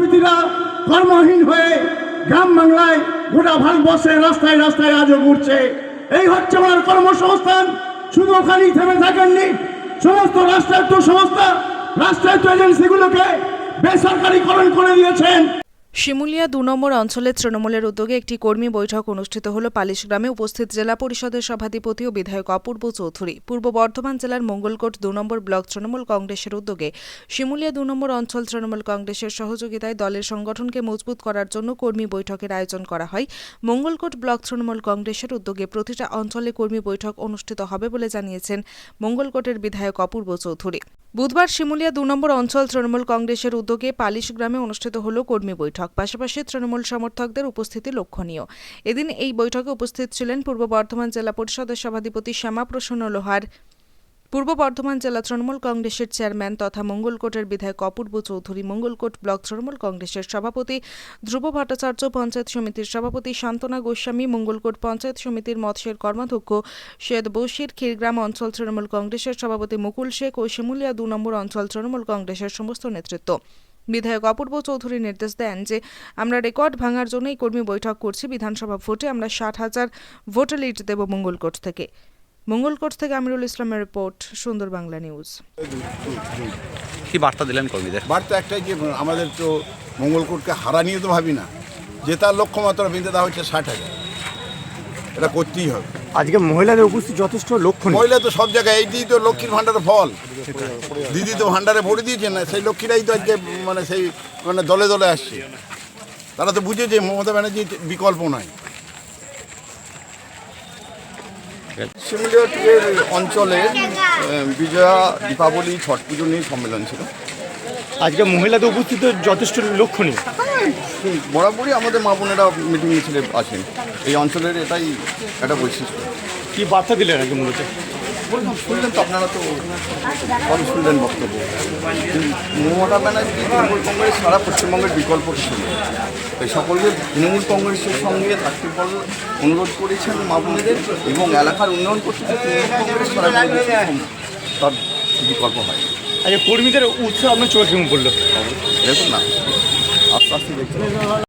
যুবতীরা কর্মহীন হয়ে গ্রাম বাংলায় গোটা ভারতবর্ষের রাস্তায় রাস্তায় আজও ঘুরছে। এই হচ্ছে ওনার কর্মসংস্থান। শুধু ওখানেই থেমে থাকেননি, সমস্ত রাষ্ট্রায়ত্ত সংস্থা, রাষ্ট্রায়ত্ত এজেন্সিগুলোকে বেসরকারীকরণ করে দিয়েছেন। শিমুলিয়া ২ নম্বর অঞ্চলে তৃণমূলের উদ্যোগে একটি কর্মী বৈঠক অনুষ্ঠিত হল পালিশগ্রামে। উপস্থিত জেলা পরিষদের সভাধিপতি ও বিধায়ক অপূর্ব চৌধুরী। পূর্ব বর্ধমান জেলার মঙ্গলকোট ২ নম্বর ব্লক তৃণমূল কংগ্রেসের উদ্যোগে শিমুলিয়া ২ নম্বর অঞ্চল তৃণমূল কংগ্রেসের সহযোগিতায় দলের সংগঠনকে মজবুত করার জন্য কর্মী বৈঠকের আয়োজন করা হয়। মঙ্গলকোট ব্লক তৃণমূল কংগ্রেসের উদ্যোগে প্রতিটা অঞ্চলে কর্মী বৈঠক অনুষ্ঠিত হবে বলে জানিয়েছেন মঙ্গলকোটের বিধায়ক অপূর্ব চৌধুরী। বুধবার শিমুলিয়া ২ নম্বর অঞ্চল তৃণমূল কংগ্রেসের উদ্যোগে পালিশগ্রামে অনুষ্ঠিত হল কর্মী বৈঠক। পাশাপাশি তৃণমূল সমর্থকদের উপস্থিতি লক্ষণীয়। এদিন এই বৈঠকে উপস্থিত ছিলেন পূর্ব বর্ধমান জেলা পরিষদের সভাধিপতি শ্যামাপ্রসন্ন লোহার, পূর্ব বর্ধমান জেলা তৃণমূল কংগ্রেসের চেয়ারম্যান তথা মঙ্গলকোটের বিধায়ক অপূর্ব চৌধুরী, মঙ্গলকোট ব্লক তৃণমূল কংগ্রেসের সভাপতি ধ্রুব ভট্টাচার্য, পঞ্চায়েত সমিতির সভাপতি শান্তনা গোস্বামী, মঙ্গলকোট পঞ্চায়েত সমিতির মৎস্যের কর্মাধ্যক্ষ সৈয়দ বশির, ক্ষীরগ্রাম অঞ্চল তৃণমূল কংগ্রেসের সভাপতি মুকুল শেখ ও শিমুলিয়া ২ নম্বর অঞ্চল তৃণমূল কংগ্রেসের সমস্ত নেতৃত্ব। বিধায়ক অপূর্ব চৌধুরী নির্দেশ দেন যে আমরা রেকর্ড ভাঙার জন্য এই কর্মী বৈঠক করছি। বিধানসভা ভোটে আমরা ৬০,০০০ ভোটে লিড দেব মঙ্গলকোট থেকে। মঙ্গলকোট থেকে আমিরুল ইসলামের রিপোর্ট, সুন্দর বাংলা নিউজ। কি বার্তা দিলেন কর্মীদের? বার্তা একটাই যে আমাদের তো মঙ্গলকোটকে হারা নিয়ে তো ভাবি না, জেতার লক্ষ্যমাত্রা বেঁধে দেওয়া হচ্ছে ৬০,০০০। এটা করতেই হবে। আজকে মহিলাদের উপস্থিত যথেষ্ট লক্ষণ। মহিলা তো সব জায়গায়, এইটাই তো লক্ষ্মীর ভাণ্ডারের ফল। দিদি তো ভাণ্ডারে ভরে দিয়েছেন না, সেই লক্ষ্মীরাই তো আজকে সেই দলে দলে আসছে। তারা তো বুঝেছে মমতা ব্যানার্জির বিকল্প নয়। শিমুলিয়া অঞ্চলের বিজয়া, দীপাবলি, ছট পুজো নিয়ে সম্মেলন ছিল। আজকে মহিলাদের উপস্থিত যথেষ্ট লক্ষণীয়। বরাবরই আমাদের মা বোনেরা মিটিং মিছিলে আসেন। এই অঞ্চলের এটাই একটা বৈশিষ্ট্য। কি বার্তা দিলেন আজকে মূলত? বললাম, শুনলেন তো আপনারা, তো সবই শুনলেন বক্তব্য। মমতা ব্যানার্জি তৃণমূল কংগ্রেস সারা পশ্চিমবঙ্গের বিকল্প কিছু নেই। এই সকলকে তৃণমূল কংগ্রেসের সঙ্গে থাকতে বল অনুরোধ করেছেন মা বোনেদের, এবং এলাকার উন্নয়ন করতে তৃণমূল কংগ্রেস সারা তার বিকল্প হয়। আজকে কর্মীদের উৎসাহ আপনার চোখে কেমন পড়লো? দেখুন না, আস্তে আস্তে দেখতে